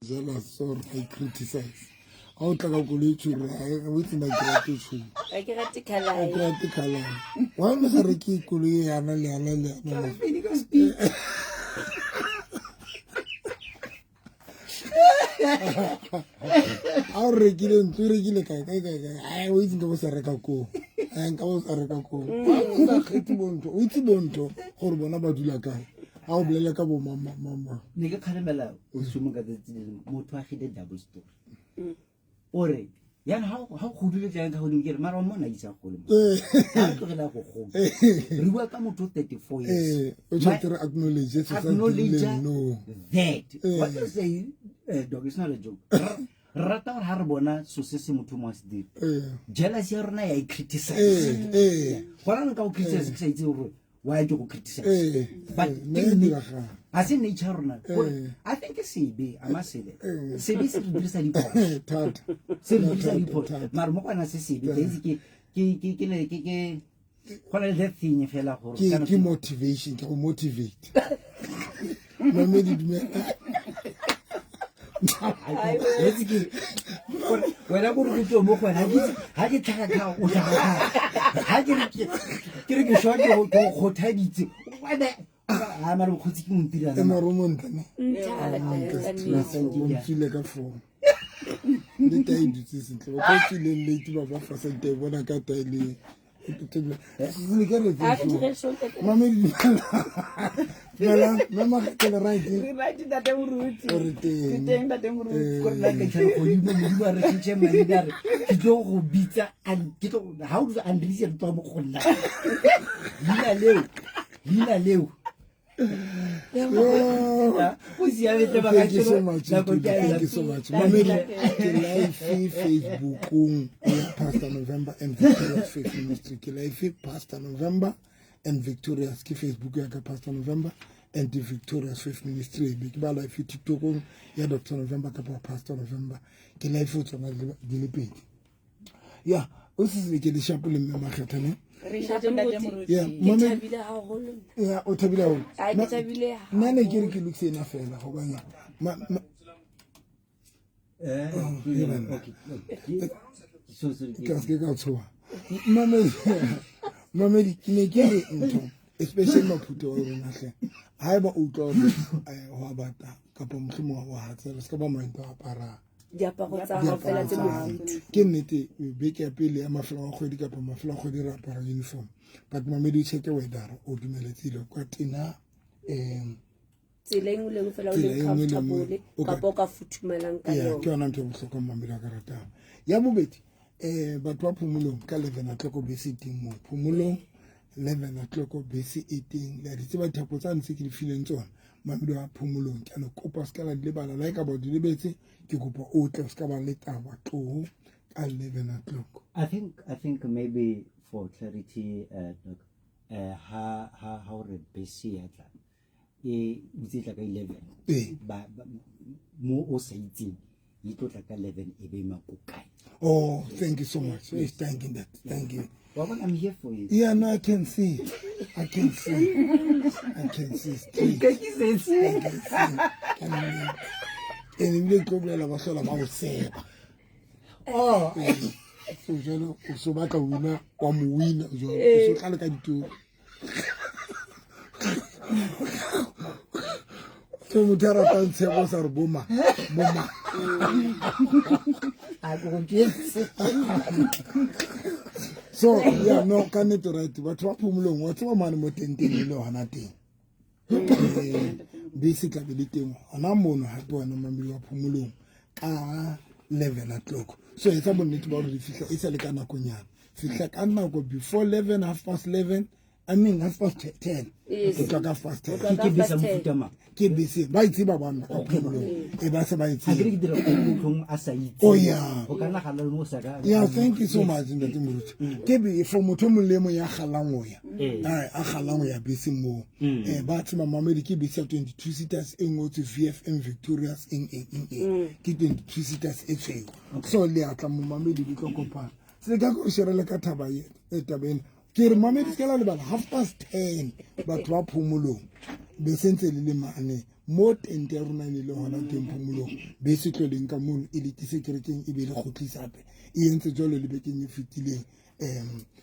Jealous or I criticize. How to go to within a gratitude. I get the color. Practical. Why must I keep Kuli and I'll regular and to regular. I wait to go Sarakaku and go Sarakaku. Which bonto, Horbana Badulaka. I'll be like a mama. Nigga Caramella was Sumaga the double story. Ore, yan how could you get Maramona is a home? You welcome to 34 years. Acknowledge that. What you say, dog, is not a joke. Rata Harbona, Successum 2 months deep. Jealous, you're not I criticize. What I'm going to criticize why do you criticize? But as in nature, I think a CB, I must say that. CB is a report. CB is a report. Marmokana CB, what is that thing you fell out? Motivation to motivate. When I go to Moko, I get I get a short hotel. I'm a cooking I'm a Roman. Feel like a fool. The time this isn't. I'm feeling late to my first day when I got the Mama can write that they will root. That they will root. And how to understand Tom Honda. Lina Leo. Thank you so much. Thank you so much. Mama, live Facebook, Pastor November and Victoria's Faith Ministry. Live Pastor November and Victoria's Facebook, Pastor November and the Victoria's Faith Ministry. Big ball live TikTok, yeah, Dr. November, Pastor November. Live food on the page. Yeah, this is the chapel in Mahatane. Yeah, Mama. Yeah, Otabila. Nana Kiriki looks in a fella. Mama, especially Maputo. I have a Uto, I have a couple of more hats, para. Kennedy, big appeal, I'm a flower, my flower, uniform. But my middle check away there, ultimately, Quatina. Yabubet, but Pumulo, Calevan at Loco Basiting, Pumulo, 11 at Loco Basi eating, that is what Taposan secret feelings on. Mamma Pumulo, and a copa scala libera like about the liberty, you could put out of scaba later, what 2 at 11 o'clock. I think maybe for clarity, how busy at that. Was it like 11? But more or 18. You put like 11 Ebema Bukai. Oh, thank you so much. Thank you that. Thank you. Well, I'm here for you. Yeah, no, I can see. I can see. I can see straight. I can see. And in the problem of a sort of our say. Oh, so back a winner, one winner. So I can do. So Mutara say was our boomer. I go yes. So yeah, no, can it right? But what Pumulong, what's one man motenting no nothing. Basic ability, and I'm on a happy and a Pumulong. 11 o'clock. So it's about it about the figure. It's a like an acunya. It's like I'm now go before 11, 11:30. I mean, 10:30. Yes. It's like 10:30. KBC. By Tiba one. Oh yeah. Yeah, thank you so much in the Timurut. KB from Mutomulemo Yahalangoya. Ahalangoya Bissimo. But my mamma KBC 22 seaters in go to VFM Victoria's in keeping 2 seaters FA. So they are come mamma to become compound. So they go share like a tabaye. Kiri mamma is about 10:30, but Wapumulo. be sentse le mane mo tente ya rona le hona teng phomolong be se tloleng ka mono e letise kerekeng e be le kgotlisa hape e entse jalo le bekeng e fetileng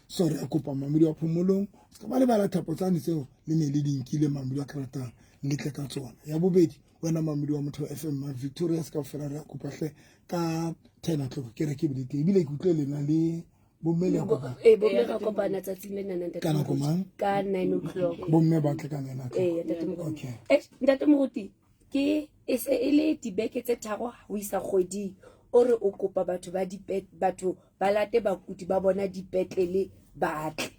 sorry a kopa mamedi wa phomolong ska ba le bala thapo tsane tseo le ne le dinkile mamedi wa karatang le tle ka tsona ya bobedi wena mamedi wa motho FM ma Victorious ka fela re kopa hle ka 10 o'clock kereke be teng bile ke utlwe lena le bomme ya kopa bomme ga kopana tsatsing le nana kana komang ka 9 o'clock bomme ba tle ka 9 o'clock okay ntate moruti ke e se e le dibeke tse tharo ho isa kgweding ore o kopa batho ba late bakudi ba bona dipetlele batle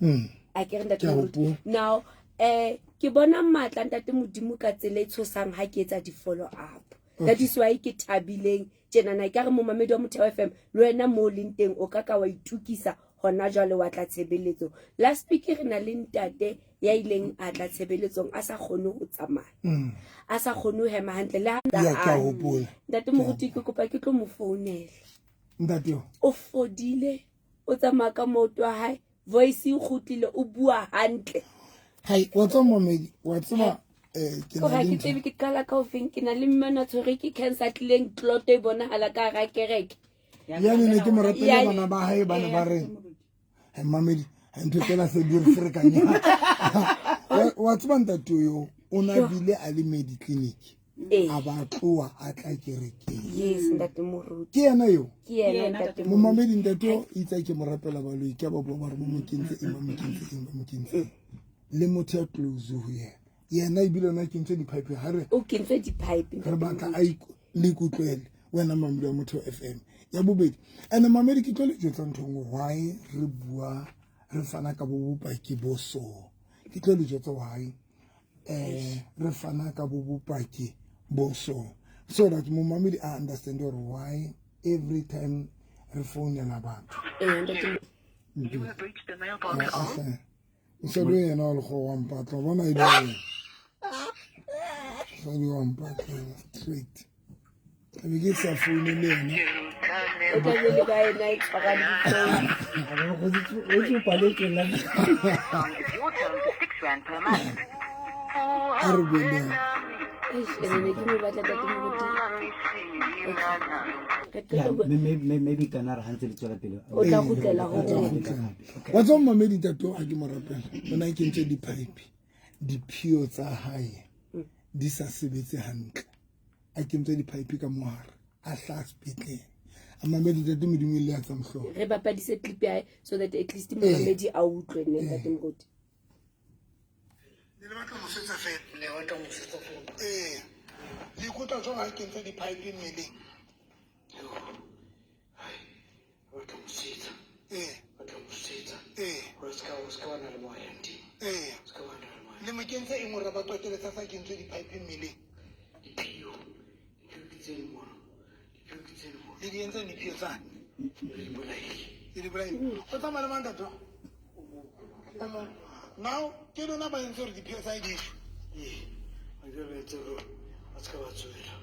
a ke re ntate moruti now ke bona matla ntate modimo ka tsela e tshosang ha ke etsa di follow up that is why ke thabileng tjenana ka re mo mamedi wa Motheo FM le wena mo leng teng o ka wa itukisa hona jwale wa tla tshebeletso last week re na le ntate ya ileng a tla tshebeletsong a sa kgone ho tsamaya a sa kgone ho hema hantle le ntate moruti ke kopa ke tlo mo founela ntate o fodile o tsamaya ka moto wa hae voice e khutlile o bua hantle hai wa tswa momedi wa tswa ke na le tsebe ke kala ka ofeng ke na le mmana tshore ke cancer tlileng clot e bona hala ka ra kereke ya ne ke mo rapela bana ba hae bana ba re hai mamedi ntho tsela se di re frekanya wa tswa ntate yo o na bile a le medi clinic a ba tloa a tla kereke yes ntate moruti ke yena yo ke yena ntate mo mamedi ntate yo itsa ke mo rapela ba lo ke ba bo re mo mokentse le motho a close ho yena e bile na ke ntse di pipe ha re o kentse di pipe re batla a le kutlwele wena mamedi wa Motheo FM ya bobedi ene mamedi ke tlo le jotsa nthong why re bua re fana ka bo bopaki bo so ke tlo le jotsa why re fana ka bo bopaki bo so that mo mamedi I understand why every time re phone na batho you have reached the mailbox of so do you know go one part bona e le so do one part straight we get some phone le yena o tla le ba ena e tshwara o tlo paletse la is your turn for R6 per month. maybe kana re hantse le tswela pele o tla gutlela go wa tswa mamedi tato ha ke mo rapela bona ke ntse di pipe di phio tsa hae di sa sebetse hantle a ke ntse di pipe ka mohara a hla sepetlele a mamedi tato modimo le ya tsa mhloho re bapadise clip ya so that at least mamedi a utlwe ne ntate moruti le batla mo setsa fela le batla mo setsa fela le kutla jwa ha ke ntse di pipe mmeleng batla mo setsa go ska bana le moyandi ska bana le moyandi le mo kentse e mo ra ba totele tsa sa ke ntse di pipe mmeleng dipio ke tsene mo le di entse ni phetsana le bolaile le bolaile o tsamaya le manga twa now ke lona ba entse re di phesa di a jole tselo a ska ba tswela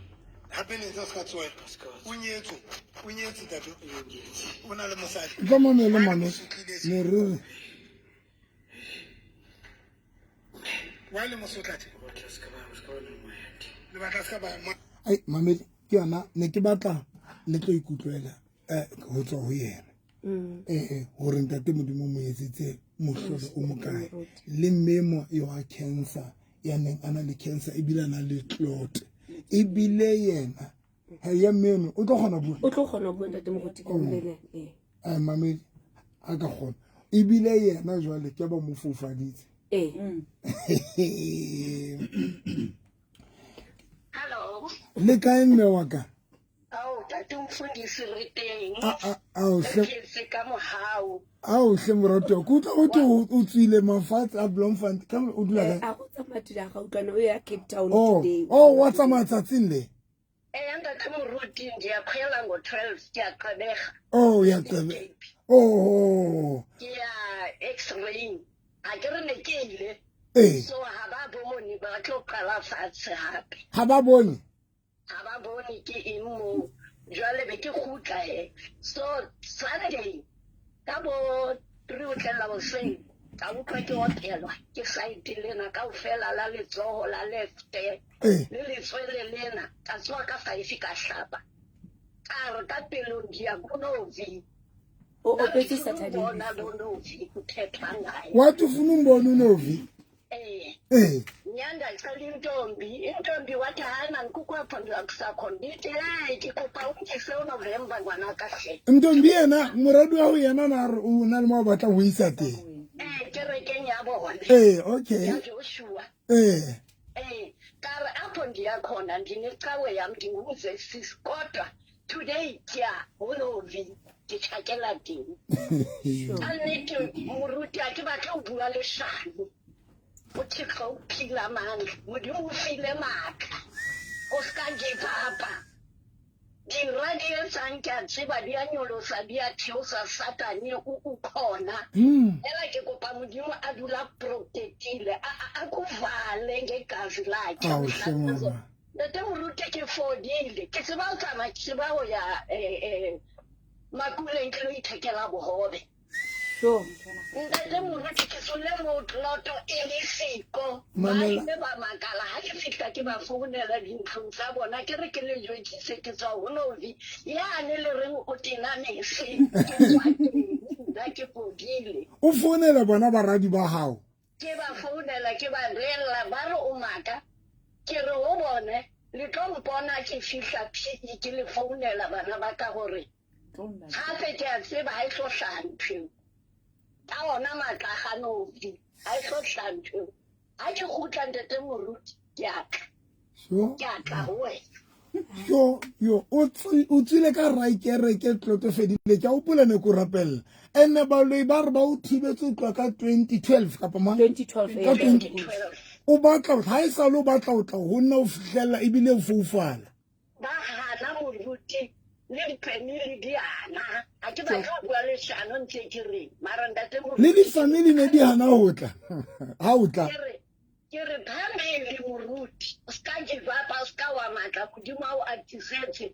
hape le tsa ska tswela o nyetse tato yengetse o na le mosadi tla mo le mane le re wa le mosotlate batla ska bana le moyandi le batla ska ba ai mamedi ke yana ne ke batla le tlo ikutlwela ho tswa ho yena hore ntate modimo mo etsetse mohlolo o mokae le memo yo a cancer ya neng ana le cancer e bila na le clot e bile yena ha ya meno o tlo gona bua ntate moruti ka mmele mamedi a ka gona e bile yena jwale ke ba mo fofaditse Hello. le kae mme wa ka Tate Mfundisi re teng. hle Se ka mohau. hle morato ku tla o tswile mafatshe a Bloemfontein ka o dula ka a go tsamaya ga utlwana o ya Cape Town today wa tsamaya tsatsing le Ntate Moruti nje akhwela ngo-12 kuyaqhubeka. ya qabe Ya X-ray. A ke re ne ke ile. So ha ba bone ba tlo qala fatshe hape. Ha ba bone ke eng mo jwale be ke khutla so Sunday ka bo 3 o tlela boseng ka utlwa ke opelwa ke side lena kaofela la letsoho la left le letswele lena ka tswa ka 5 ka hlapa ka re ka pelong Diakonovi o opetse Saturday bona Novi kuthethwa ngayo wathi ufuna umbona uNovi nyanda icela intombi wathi hayi nanikukwapha ndizakusakho ndithi hey ndikupa umkise uNovember ngwana kahle ntombi yena moradi wa ho yena na re o na le mo batla ho isa teng kerekeng ya bona okay ya Joshua kare apho ndiyakhona ndinecawe yam ndinguze sis kodwa today kya uNovi nditshakela dini anithi moruti ake batle o bua leshano uthixo uphila amandla modimo ufile matla o ska give up diradi etsang ke a tseba di a nyolosa di a theosa satane ukhona ela ke kopa modimo a dula protectile a kuvale ngegazi lakhe ntate moruti ke fodile ke tseba o tsama ke tseba ho ya Makuleng ke lo ithekela bohobe ntate moruti ke sole motloto e le siko ba makala ha ke fihla ke ba founela dintlong tsa bona ke re ke le jwetsise ke tswa ho Novi yane le reng o tena mese ke tswa nna ke fodile o founela bona baradi ba hao ke ba founela ke ba rela ba re o maka ke re ho bone le tlo mpona ke fihla phiki ke le founela bana ba ka hore hape ke a tseba ha iso hlantwe ka ona matla ga Novi ha iso hlantwe ha ke khutla ntate moruti ke aka howe yo o tsile ka raikere ke tloto fedile ke o pula ne ko rapella ene ba lo ba re ba o thibetse tloa ka 2012 ka pama 2012 o batla ha isa lo batla o tla ho nna o fihlella ebile o foufala ba hana moruti le family di hana a ke ba ka bua le shano ntse ke re mara ntate moruti le di family ne di hana ho tla ha o tla ke re family moruti o ska give up o ska wa matla modimo o atisetse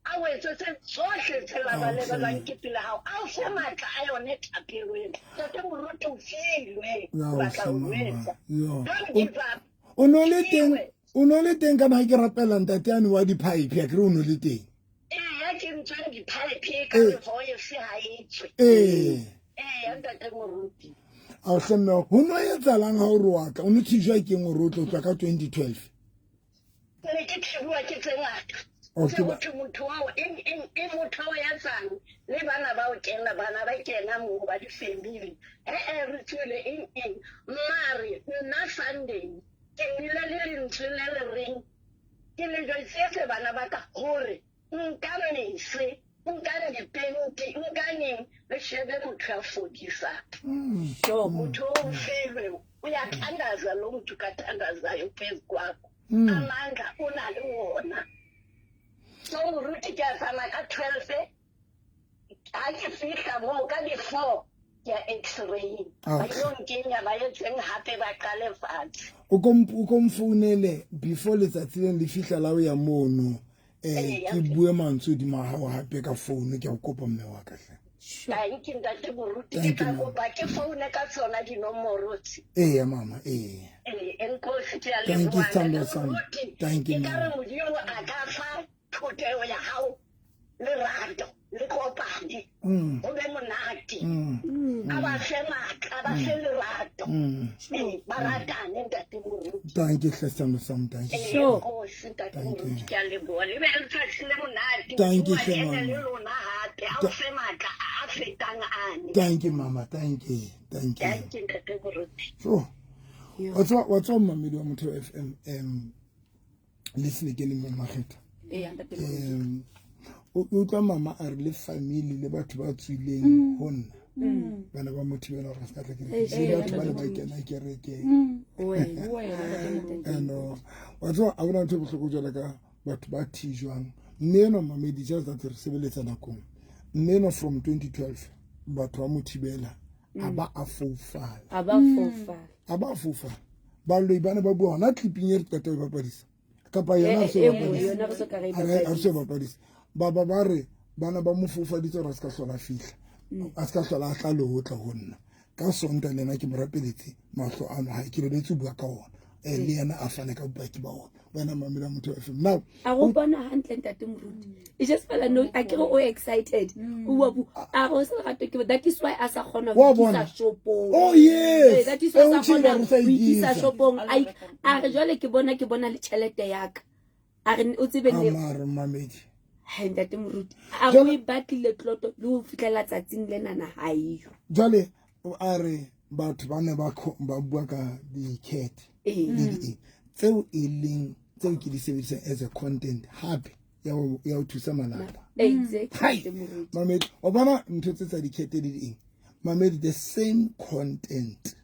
a wetse se tsohle tsela ba le ba nkitile hao a se matla a yone thapelo ena ntate moruti o filwe ba ka wetsa don't give up o no le teng kana ke rapela ntate ane wa di pipe ya ke re o no le teng ke ntswang di-pipe ka voice ha etswe ntate moruti a o hlemme ho no etsalang ha o re wa tla o no thijwa ke eng o re o tla ka 2012 ne ke thibua ke tse ngata motho wao motho wa ya tsang le bana ba o kena mo ba di-family re tswile eng mare nna Sunday ke nile le lentswe le le reng ke le jwetsetse bana ba ka hore nka mese nka dipenti nka neng le shebe motho ya fodisang motho o filwe o ya thandaza lo motho ka thandazayo phezu kwakho amandla o na le wona so moruti ke a tsamaya ka 12 ha ke fihla mo ka di-4 ke ya x-ray ba yo nkenya ba etseng hape ba qale fatshe o komfounele before letsatsi leng le fihla la o ya mono ke bue mantswe di mahao hape ka phone ke a kopa mme wa ka hle thank you ntate moruti ke ka kopa ke phone ka tsona dinomoro tse mama enkosi ke a thank you thank you ke ka re modimo a ka fa thoteo ya hao le rato le kopane o be monate a ba fe matla a ba fe lerato ba ratane ntate moruti thank you hle sam thank you enkosi ntate moruti ke a leboha le be le tshile monate thank you hle mama le lona hape a o fe matla a fetang ane thank you mama thank you ntate moruti so what's on mamedi wa Motho FM listen ke le mo mageta o tla mama a re le family le batho ba tswileng ho nna bana ba Motho bana re ska tla ke le batho ba le ba kena kereke no watso a bona ntho bohloko jwala ka batho ba thijwang neno mamedi ja tsa re sebeletsa nakong neno from 2012 batho ba Mothibela aba a foufala ba lo ibana ba bua na clipping e re tata ba padisa kapa yona se ba padisa baba ba re bana ba mo foufaditse re ska hlola fihla a ska hlola a tla le ho tla ho nna ka sonta lena ke morapeletse mahlo ano ha ke lebetse bua ka ona le yena a fane ka bopaki ba ona wena mamela motho wa FM now a go bona hantle ntate moruti it just fela no a kere o excited o bu a go se gato ke that is why a sa khona go kisa shopong oh yes that is why a sa khona go kisa shopong a re jwale ke bona le chelete ya ka a re o tsebe le amara mamedi ntate moruti a go batlile tloto le go fitlela tsatsing le nana ha iyo jwale a re batho ba ne ba bua ka di-cat tseo e leng tseo ke di sebedisa as a content hape ya o thusa malapa exactly mamedi o bona ntho tse tsa di-cat di eng mamedi the same content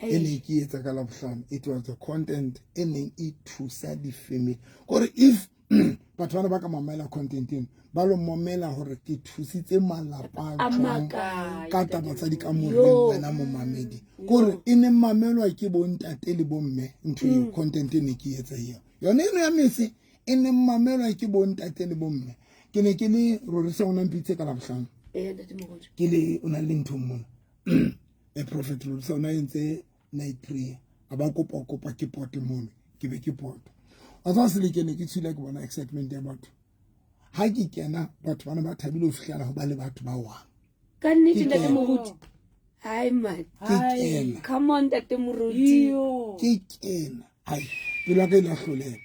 e ne ke etsa ka labohlano it was the content e neng e thusa di-family gore if batho bana ba ka mamela content eno ba lo momela gore ke thusitse malapa ka taba tsa di ka moreng wena mo mamedi gore e ne mamelwa ke bontate le bomme ntho e content e ne ke etsa eo yone eno ya mese e ne mamelwa ke bontate le bomme ke ne ke le rorisa ona mpitse ka labohlano ke le o na le ntho mona a prophet rorisa ona entse night prayer a ba kopa ke pote mono ke be ke pote a tsa se le ke ne ke tshila ke bona excitement ya batho ha ke kena batho bana ba thabile o fihlela ho ba le batho ba wang ka nnete ntate moruti hi man come on ntate moruti ke kena ai pelo ka ila hlolela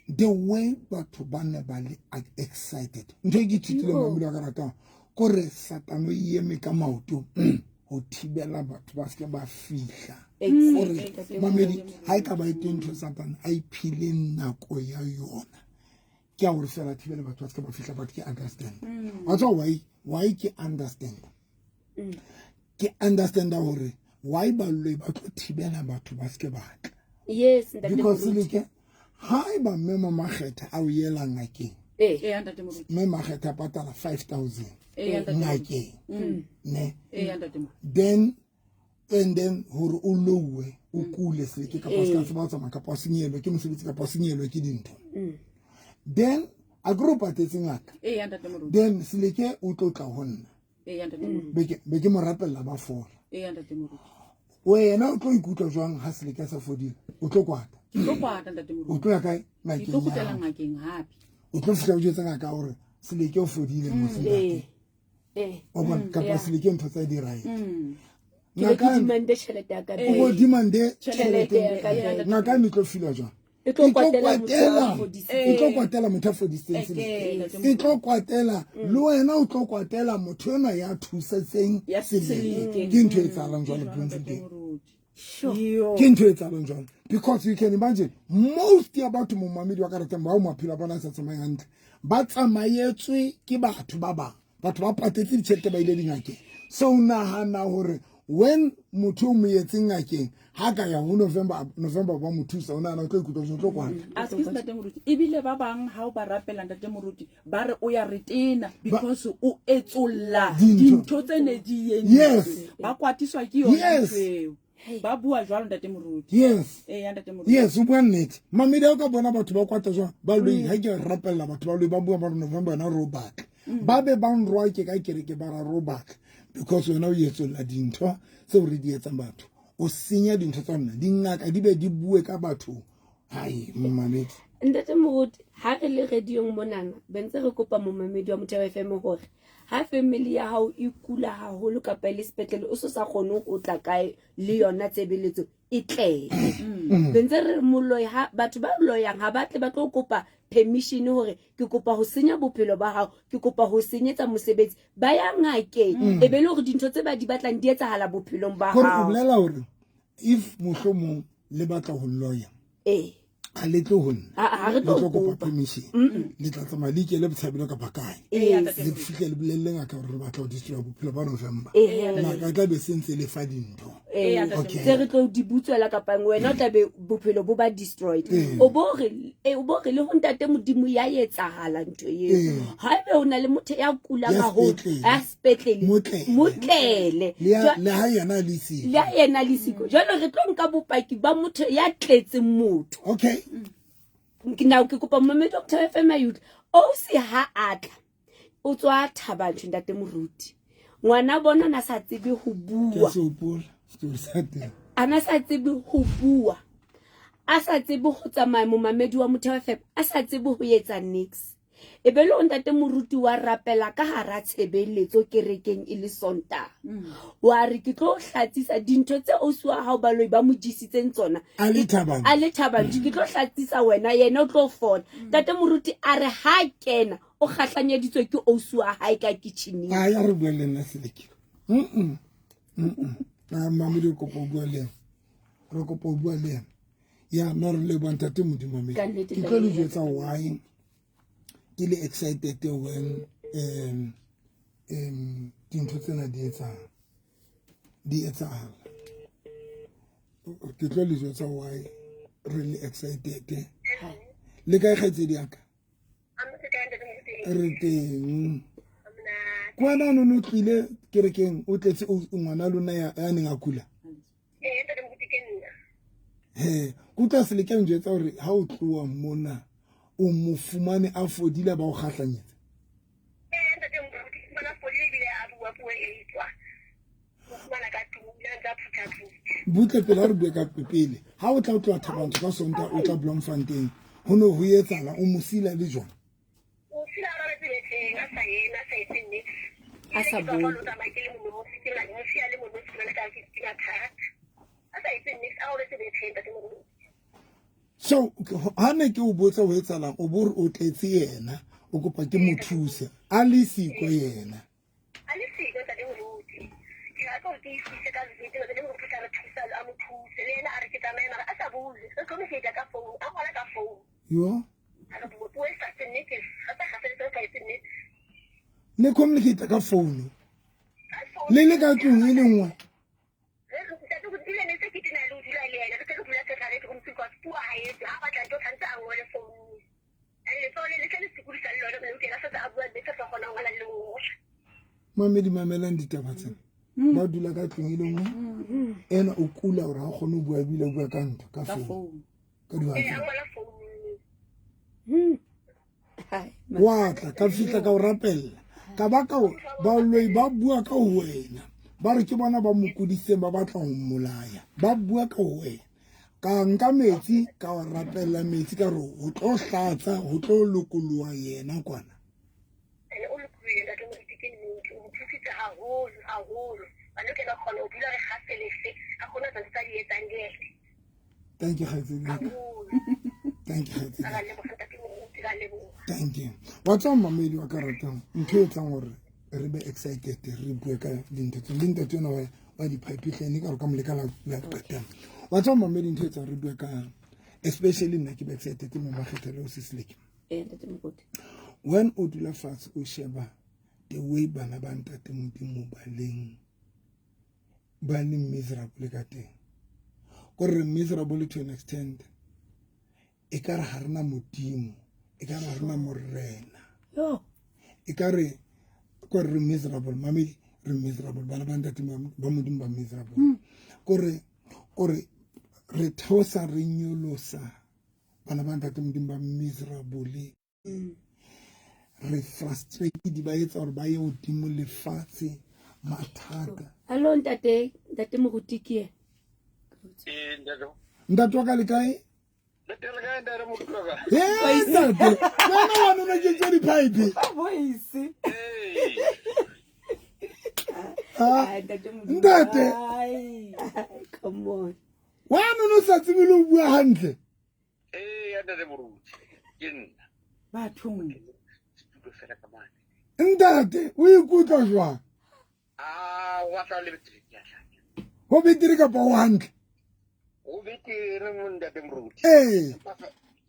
the way batho bana ba le excited ntho ke thitile mamelo ka rata gore satano yeme ka maoto ho thibela batho ba se ba fihla gore mamedi ha e ka ba itentho satano a iphile nako ya yona ke a gore fela thibela batho ba se ba fihla but ke understand what's why ke understand ke understand gore why ba lo ba tlo thibela batho ba se ba tla yes because like ha ba memo makgetha a o yela ngakeng ntate moruti me makgetha patala 5000 ngakeng ne then hore o lowe o kule se ke ka pasa se ba tsama ka pasinyelo ke mosebetsi ka pasinyelo ke dintho then a group atetse ngaka ntate moruti then seleke o tlotla honna ntate moruti be ke mo rapella ba fola ntate moruti wena o tlo ikutla jwang ha seleke sa fodile o tlo kwata ntate moruti o tlo ya kae ke tlo kutela ngakeng hape o tlo fihla o jetsa ngaka gore seleke o fodile mo seleke o bona ka pa seleke ntho tsa di right ngaka dimande chelete ya ka o dimande chelete ya ka ngaka mi tlo fila jwang e tlo kwatela motho for distance e tlo kwatela le wena o tlo kwatela motho ena ya thusetseng seleke ke ntho e tsalang jwalo ke ntho e tsalang jwalo because you can imagine most ya batho mo mamedi wa karata ba o maphelo bona sa tsamaya hantle ba tsamayetswe ke batho ba bang batho ba patetse ditšhelete ba ile dingakeng so nahana hore when motho o mo yetseng ngakeng ha ka ya ho November ba mo thusa ona na tlo ikutlo tlo kwana askis ntate moruti ebile ba bang ha o ba rapela ntate moruti ba re o ya retena because o etsolla dintho tse ne di yentse ba kwatiswa ke yona tseo ba bua jwalo ntate moruti yes ntate moruti yes o bua nnete mamedi o ka bona batho ba kwata jwang ba loi ha ke rapella batho ba loi ba bua ba November na robaka ba be ba nroa ke ka kereke ba ra robaka because wena o yetsolla dintho tse o re di etsang batho o senya dintho tsa nna dingaka di be di bue ka batho hai mamedi ntate moruti ha re le radiong monana bentse re kopa momamedi wa Motheo FM gore ha family ya hao e kula haholo ka pele sepetlele o so sa kgone go tla kae le yona tsebeletso e tle bentse re moloi ha batho ba loyang ha batle ba tlo kopa permission hore ke kopa ho senya bophelo ba hao ke kopa ho senyetsa mosebetsi ba ya ngakeng e be le hore dintho tse ba di batlang di etsahala bophelong ba hao gore o bolela hore if mohlomong le batla ho lawyer a le tlo honna ha re le tlo tlo kopa kopa permission le tla tsamaya le ikele botshabelo ka bakae le fihle le bolelle ngaka gore re batla ho destroya bophelo ba November ngaka tla be sentse le fa dintho tse re tlo di butswela kapa wena o tla be bophelo bo ba destroyed o bo re le ho ntate modimo ya etsahala ntho eo ha ebe o na le motho ya kulang haholo a sepetlele motlele le ha yena le siko jalo re tlo nka bopaki ba motho ya tletseng motho okay now ke kopa momamedi wa Motheo FM youth o se ha atla o tswa Thabang ntate moruti ngwana bona na sa tsebe ho bua ana sa tsebe ho bua a sa tsebe ho tsamaya momamedi wa Motheo FM a sa tsebe ho etsa nix e be le ntate moruti wa rapela ka hara tshebeletso kerekeng e le Sontaga wa re ke tlo hlatsisa dintho tse o swa ha ba loi ba modisitseng tsona a le thabang ke tlo hlatsisa wena yena o tlo fona ntate moruti a re ha kena o kgahlanyeditswe ke o swa ha ka kitchening a ya re buelle nna seleke mama le kopo bua le re kopo bua le ya no re le bontate modimo me ke tlo le jetsa why ke le excited when dintho tsena di etsahala ke tlo le jetsa why really excited le ka kgaitse di aka re teng kwana no tlile kerekeng o tletse ngwana lona ya neng a kula kutla selekeng jetsa hore ha o tloa mona o mo fumane a fodile ba o kgahlanyetsa butle pele re bue ka pele ha o tla o tloa Thabantsho ka Sontaga o tla Bloemfontein ho no ho etsala o mosila le jona a sa bone so ha ne ke o botsa ho etsalang o bore o tletse yena o kopa ke mo thuse a le siko yena yo le communicate ka phone le ka tlung e le nngwe mamedi mamelang ditaba tsena ba dula ka tlung e le nngwe ena o kula hore ha kgone ho bua bile bua ka ntho ka phone ka diwatsa wa tla ka fitla ka o rapella ka ba ka ba loi ba bua ka wena ba re ke bona ba mokudiseng ba batla ho mmolaya ba bua ka wena ka nka metsi ka o rapella metsi ka re o tlo hlatsa ho tlo lokoloa yena kwana thank you thank you what's on mamedi wa ka ratang ntho e tsang hore re be excited re bue ka dintho tsena wa di pipeline ka re ka moleka la qetang what's on mamedi ntho e tsang re bue ka especially nna ke be excited mo makgethelo o sisleke when o dula fatshe o sheba the way bana ba ntate modimo ba leng miserable ka teng gore miserable to an extent e ka re ha rena modimo e ka re ha rena morena e ka re gore miserable mami re miserable bana ba ntate ba modimo ba miserable gore re thosa re nyolosa bana ba ntate modimo ba miserable re frustrated di ba etsa hore ba ye hodimo lefatshe mathata hello ntate moruti ke ntate wa ka le kae ntate come on wa no sa tsebile o bua hantle ntate o ikutla jwang ho betiri kapa o hantle o betere mo ntate moruti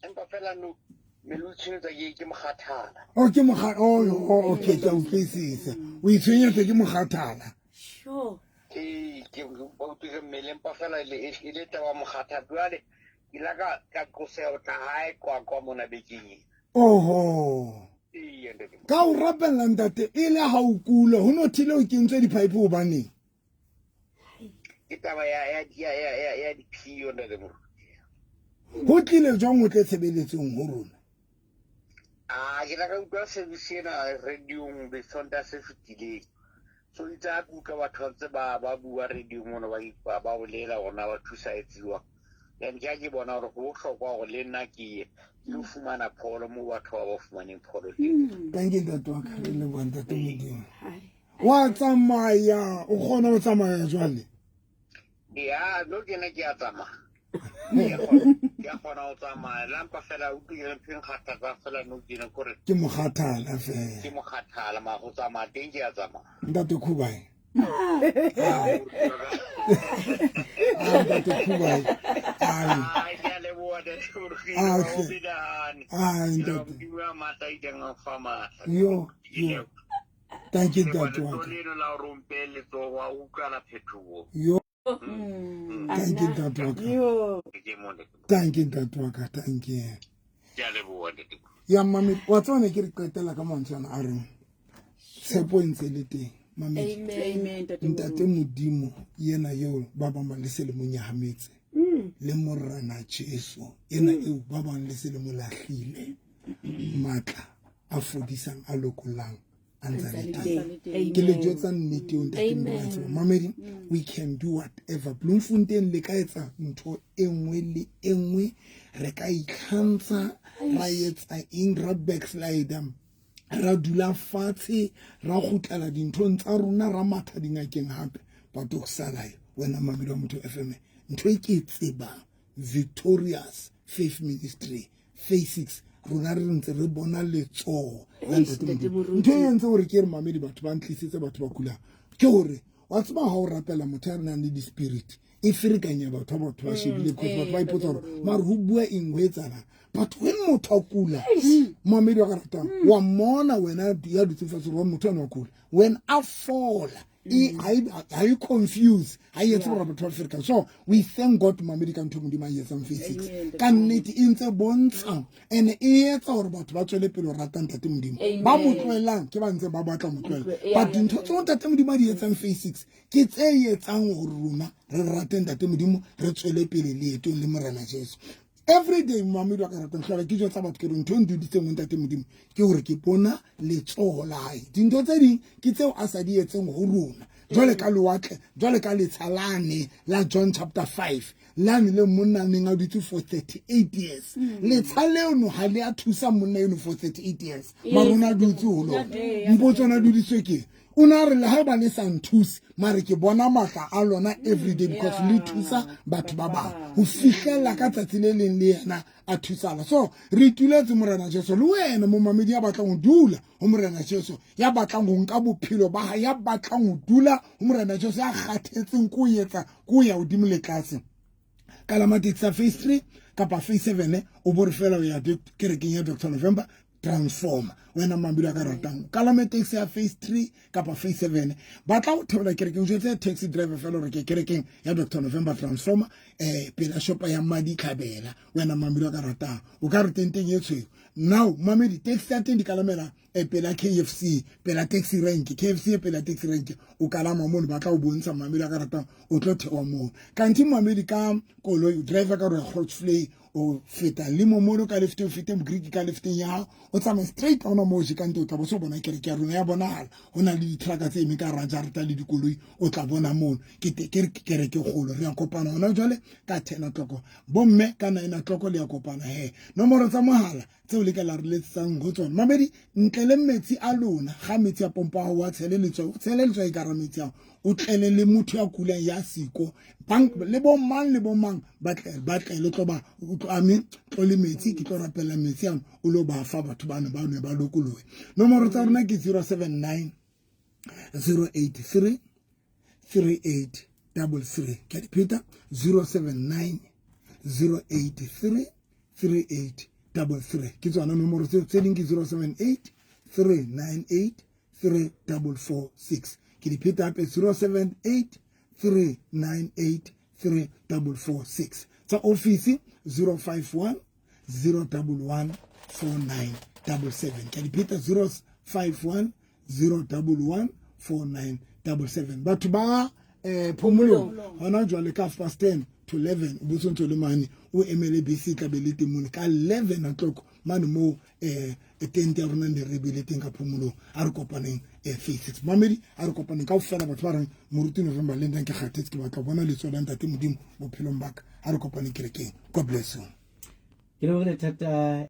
empa fela no melutshino tsa ke mogathala ke mogathala okay ke utlwisisa o itshwenyetse ke mogathala sure ke ba utlwisa mmele empa fela le taba mogathala jwale ila ka koseo tla hae kwa mona bekeng oho ka o rapella ntate ile ha o kula ho nothile o kentswe dipipe ho baneng itaba ya diphio ntate moruti ho tlile jwang o tle tshebeletsong ho rona ke la ka utlwa service ena radio be Sontaga se fetileng so itse a kutlwa batho tse ba bua radio mona ba bolela gona ba thusaetsiwa then ke a ke bona gore go botlhokwa go le nna ke le fumana pholo mo batho ba ba fumaneng pholo thank you that wa ka le bonta te modimo wa tsamaya o kgona go tsamaya jwale ya no ke ne ke a tsamaya ke kgona go tsamaya lampa fela o tlile mpeng kgathatsa fela no ke ne kore ke mokgathala fela ke mokgathala ma go tsamaya teng ke a tsamaya ntate Khubai ntate Khubai yo thank you that wa yo thank you that wa thank you that wa thank you ya mami wa tsone ke re qetela ka mantshana a reng tshepo ntse le teng mami amen ntate modimo yena yo ba ba malese le monyahametse le morana Jesu yena eo ba bang le se le molahlile matla a fodisang a lokolang ke le jotsa nnete o ntate motho mamedi we can do whatever Bloemfontein le ka etsa ntho engwe le engwe re ka ikhantsha ra etsa eng ra backslide ra dula fatshe ra gutlela dinthong tsa rona ra matha dingakeng hape but o sala wena mamedi wa motho FM ntho e ke tseba Victorious Faith Ministry phase 6 rona re ntse re bona letso la ntate ntho e ntse gore ke re mamedi batho ba ntlisitse batho ba kula ke gore wa tseba ha o rapela motho a re nang le di spirit e firikanya batho ba shebile because batho ba ipotsa gore mare ho bua eng ho etsana but when motho a kula mamedi wa ka ratang wa mona wena ya dutse fatshe wa motho a kula when I fall are you confused? So we thank God mamedi ka ntho modimo ya some physics ka nnete e ntse bontsha and e etsa gore batho ba tswele pele rata ntate modimo ba motloelang ke ba ntse ba batla motloela but dintho tse ntate modimo di etsang physics ke tse etsang gore rona re rate ntate modimo re tswele pele le eto le morena Jesu every day mamedi wa ka ratang hlola ke jotsa batho ke re ntho ndi ditse mo ntate modimo ke gore ke bona letsogo la hae dintho tse ding ke tseo a sa di etseng go rona jwale ka lewatle jwale ka letsalane la John chapter 5 lane le monna neng a ditse for 38 years letsaleo no ha le a thusa monna eno for 38 years marona dutse ho lo mpotsona duditswe ke una re le ha ba le santhusi mare ke bona matla a lona every day because le thusa batho ba ba ho fihlela ka tsatsi le leng le yena a thusala so re tuletse morena Jesu le wena mo mamedi ya batlang ho dula ho morena Jesu ya batlang ho nka bophelo ba ya batlang ho dula ho morena Jesu ya kgathetseng ko yetsa ko ya hodimo le tlase kalamati tsa phase 3 kapa phase 7 o bore fela o ya kerekeng ya Dr November transform wena mamedi a ka ratang kalamete ya phase 3 kapa phase 7 ba tla o thobela kerekeng o tse taxi driver fela re ke kerekeng ya Dr November transform pela shopa ya madi khabela wena mamedi a ka ratang o ka re tenteng yetswe now mamedi taxi ya teng di kalamela pela KFC pela taxi rank KFC pela taxi rank o kalama mo ba tla o bontsha mamedi a ka ratang o tlo thewa mo kanti mamedi ka koloi driver ka re Hotfly o feta limo mono ka lefte o fete Greek ka lefte ya o tsama straight ona mo je kanto tla bo so bona kereke ya rona ya bona ona le ditraka tse eme ka rajarta le dikoloi o tla bona mo ke kereke golo re a kopana ona jwale ka 10 o'clock bomme ka 9 o'clock le ya kopana he nomoro tsa mohala tse o le ka la re letsang go tsona mamedi ntlele metsi a lona ga metsi a pompa wa tsheleletswa e ka ra metsi a o tlele le motho ya kulang ya siko bank le bo mang ba tle le tlo ba amen tlo le metsi ke tlo rapela metsi a o lo ba fa batho bana ba ne ba lokoloe nomoro tsa rona ke 079 083 3833 ke repeat 079 083 3833 ke tsona nomoro tse ding ke 078 398 3446 ke repeat up 078 398 3446 tsa office 051 011 4977 ke repeat 051 011 4977 batho ba phomolo hona jwale ka 10 to 11 botso ntho le mane o emele bisi ka belete mone ka 11 o'clock mane mo e tente ya rona ne re bile teng ka phomolong a re kopaneng phase 6 mamedi a re kopaneng ka ofela batho ba reng moruti November le nna ke kgathetse ke batla bona le tsona ntate modimo bophelong baka a re kopaneng kerekeng. God bless you. Ke le thata